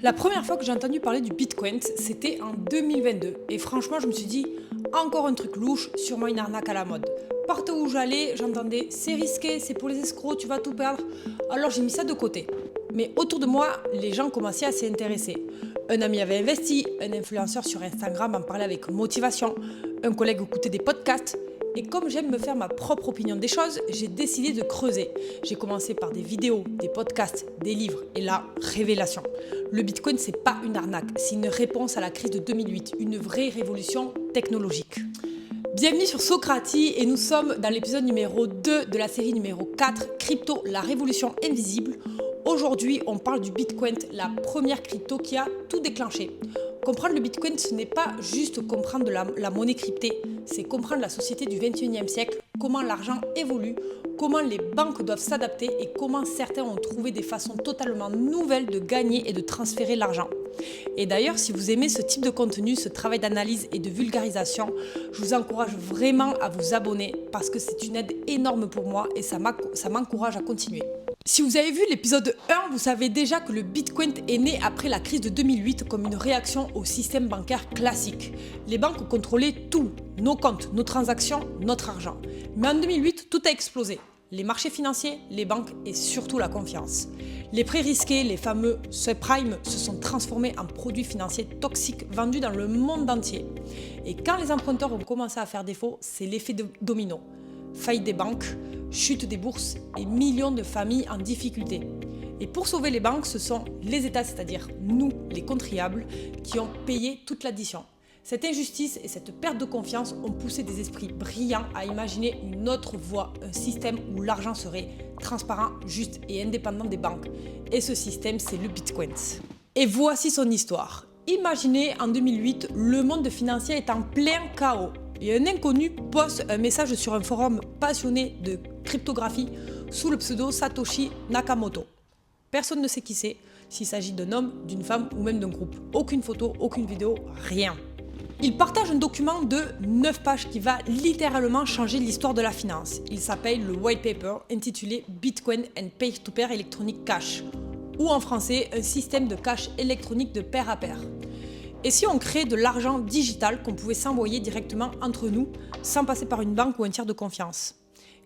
La première fois que j'ai entendu parler du Bitcoin, c'était en 2022. Et franchement, je me suis dit, encore un truc louche, sûrement une arnaque à la mode. Partout où j'allais, j'entendais, c'est risqué, c'est pour les escrocs, tu vas tout perdre. Alors j'ai mis ça de côté. Mais autour de moi, les gens commençaient à s'y intéresser. Un ami avait investi, un influenceur sur Instagram en parlait avec motivation, un collègue écoutait des podcasts. Et comme j'aime me faire ma propre opinion des choses, j'ai décidé de creuser. J'ai commencé par des vidéos, des podcasts, des livres et la révélation. Le Bitcoin, c'est pas une arnaque, c'est une réponse à la crise de 2008, une vraie révolution technologique. Bienvenue sur Socratie et nous sommes dans l'épisode numéro 2 de la série numéro 4, Crypto, la révolution invisible. Aujourd'hui, on parle du Bitcoin, la première crypto qui a tout déclenché. Comprendre le Bitcoin, ce n'est pas juste comprendre la monnaie cryptée, c'est comprendre la société du 21e siècle, comment l'argent évolue, comment les banques doivent s'adapter et comment certains ont trouvé des façons totalement nouvelles de gagner et de transférer l'argent. Et d'ailleurs, si vous aimez ce type de contenu, ce travail d'analyse et de vulgarisation, je vous encourage vraiment à vous abonner parce que c'est une aide énorme pour moi et ça m'encourage à continuer. Si vous avez vu l'épisode 1, vous savez déjà que le Bitcoin est né après la crise de 2008 comme une réaction au système bancaire classique. Les banques contrôlaient tout, nos comptes, nos transactions, notre argent. Mais en 2008, tout a explosé. Les marchés financiers, les banques et surtout la confiance. Les prêts risqués, les fameux subprimes, se sont transformés en produits financiers toxiques vendus dans le monde entier. Et quand les emprunteurs ont commencé à faire défaut, c'est l'effet domino. Faillite des banques, chute des bourses et millions de familles en difficulté. Et pour sauver les banques, ce sont les États, c'est-à-dire nous, les contribuables, qui ont payé toute l'addition. Cette injustice et cette perte de confiance ont poussé des esprits brillants à imaginer une autre voie, un système où l'argent serait transparent, juste et indépendant des banques. Et ce système, c'est le Bitcoin. Et voici son histoire. Imaginez en 2008, le monde financier est en plein chaos. Et un inconnu poste un message sur un forum passionné de cryptographie sous le pseudo Satoshi Nakamoto. Personne ne sait qui c'est, s'il s'agit d'un homme, d'une femme ou même d'un groupe. Aucune photo, aucune vidéo, rien. Il partage un document de 9 pages qui va littéralement changer l'histoire de la finance. Il s'appelle le White Paper intitulé Bitcoin and Peer-to-Peer Electronic Cash, ou en français un système de cash électronique de pair à pair. Et si on crée de l'argent digital qu'on pouvait s'envoyer directement entre nous sans passer par une banque ou un tiers de confiance?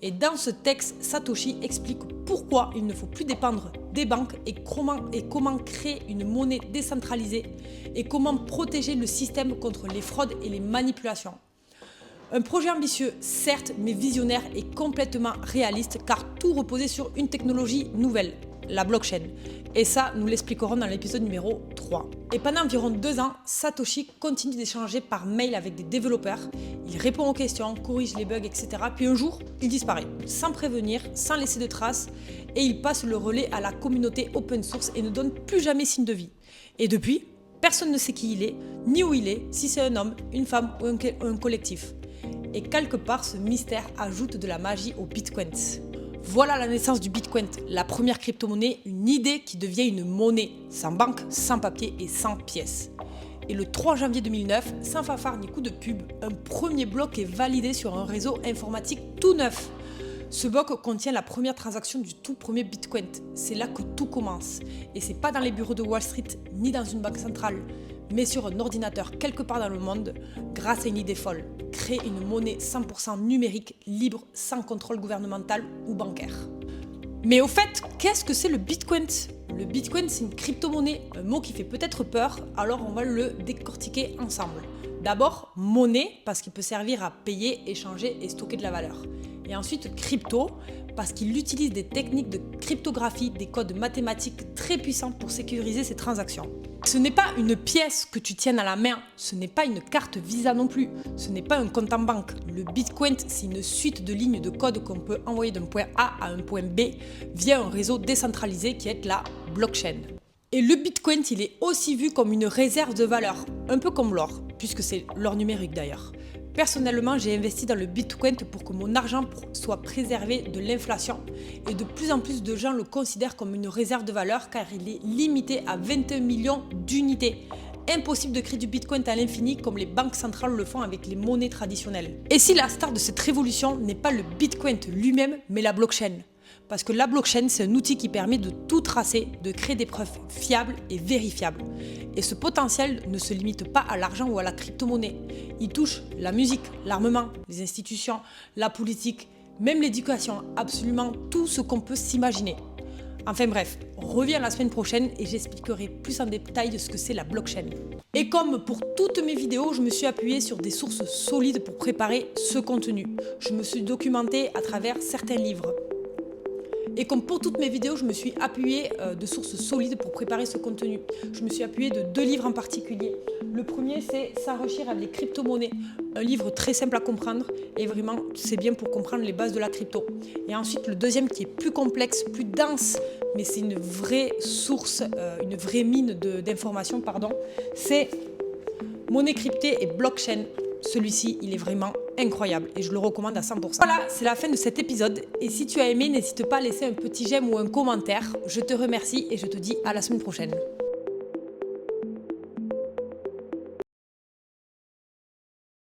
Et dans ce texte, Satoshi explique pourquoi il ne faut plus dépendre des banques et comment créer une monnaie décentralisée et comment protéger le système contre les fraudes et les manipulations. Un projet ambitieux, certes, mais visionnaire et complètement réaliste car tout reposait sur une technologie nouvelle, la blockchain. Et ça, nous l'expliquerons dans l'épisode numéro 3. Et pendant environ 2 ans, Satoshi continue d'échanger par mail avec des développeurs. Il répond aux questions, corrige les bugs, etc. Puis un jour, il disparaît, sans prévenir, sans laisser de traces. Et il passe le relais à la communauté open source et ne donne plus jamais signe de vie. Et depuis, personne ne sait qui il est, ni où il est, si c'est un homme, une femme ou un collectif. Et quelque part, ce mystère ajoute de la magie au Bitcoin. Voilà la naissance du Bitcoin, la première crypto-monnaie, une idée qui devient une monnaie, sans banque, sans papier et sans pièces. Et le 3 janvier 2009, sans fanfare ni coup de pub, un premier bloc est validé sur un réseau informatique tout neuf. Ce bloc contient la première transaction du tout premier Bitcoin. C'est là que tout commence. Et c'est pas dans les bureaux de Wall Street, ni dans une banque centrale, mais sur un ordinateur quelque part dans le monde, grâce à une idée folle. Créer une monnaie 100% numérique, libre, sans contrôle gouvernemental ou bancaire. Mais au fait, qu'est-ce que c'est le Bitcoin ? Le Bitcoin, c'est une crypto-monnaie, un mot qui fait peut-être peur, alors on va le décortiquer ensemble. D'abord, monnaie, parce qu'il peut servir à payer, échanger et stocker de la valeur. Et ensuite, crypto, parce qu'il utilise des techniques de cryptographie, des codes mathématiques très puissants pour sécuriser ses transactions. Ce n'est pas une pièce que tu tiennes à la main, ce n'est pas une carte Visa non plus, ce n'est pas un compte en banque. Le Bitcoin, c'est une suite de lignes de code qu'on peut envoyer d'un point A à un point B via un réseau décentralisé qui est la blockchain. Et le Bitcoin, il est aussi vu comme une réserve de valeur, un peu comme l'or, puisque c'est l'or numérique d'ailleurs. Personnellement, j'ai investi dans le Bitcoin pour que mon argent soit préservé de l'inflation et de plus en plus de gens le considèrent comme une réserve de valeur car il est limité à 21 millions d'unités. Impossible de créer du Bitcoin à l'infini comme les banques centrales le font avec les monnaies traditionnelles. Et si la star de cette révolution n'est pas le Bitcoin lui-même mais la blockchain ? Parce que la blockchain, c'est un outil qui permet de tout tracer, de créer des preuves fiables et vérifiables. Et ce potentiel ne se limite pas à l'argent ou à la crypto-monnaie. Il touche la musique, l'armement, les institutions, la politique, même l'éducation, absolument tout ce qu'on peut s'imaginer. Enfin bref, reviens la semaine prochaine et j'expliquerai plus en détail ce que c'est la blockchain. Et comme pour toutes mes vidéos, je me suis appuyée sur des sources solides pour préparer ce contenu. Je me suis documentée à travers certains livres. Et comme pour toutes mes vidéos, je me suis appuyée de sources solides pour préparer ce contenu. Je me suis appuyée de 2 livres en particulier. Le premier, c'est S'enrichir avec les crypto-monnaies. Un livre très simple à comprendre et vraiment, c'est bien pour comprendre les bases de la crypto. Et ensuite, le deuxième qui est plus complexe, plus dense, mais c'est une vraie source, une vraie mine d'informations, c'est Monnaie cryptée et blockchain. Celui-ci, il est vraiment incroyable et je le recommande à 100%. Voilà, c'est la fin de cet épisode. Et si tu as aimé, n'hésite pas à laisser un petit j'aime ou un commentaire. Je te remercie et je te dis à la semaine prochaine.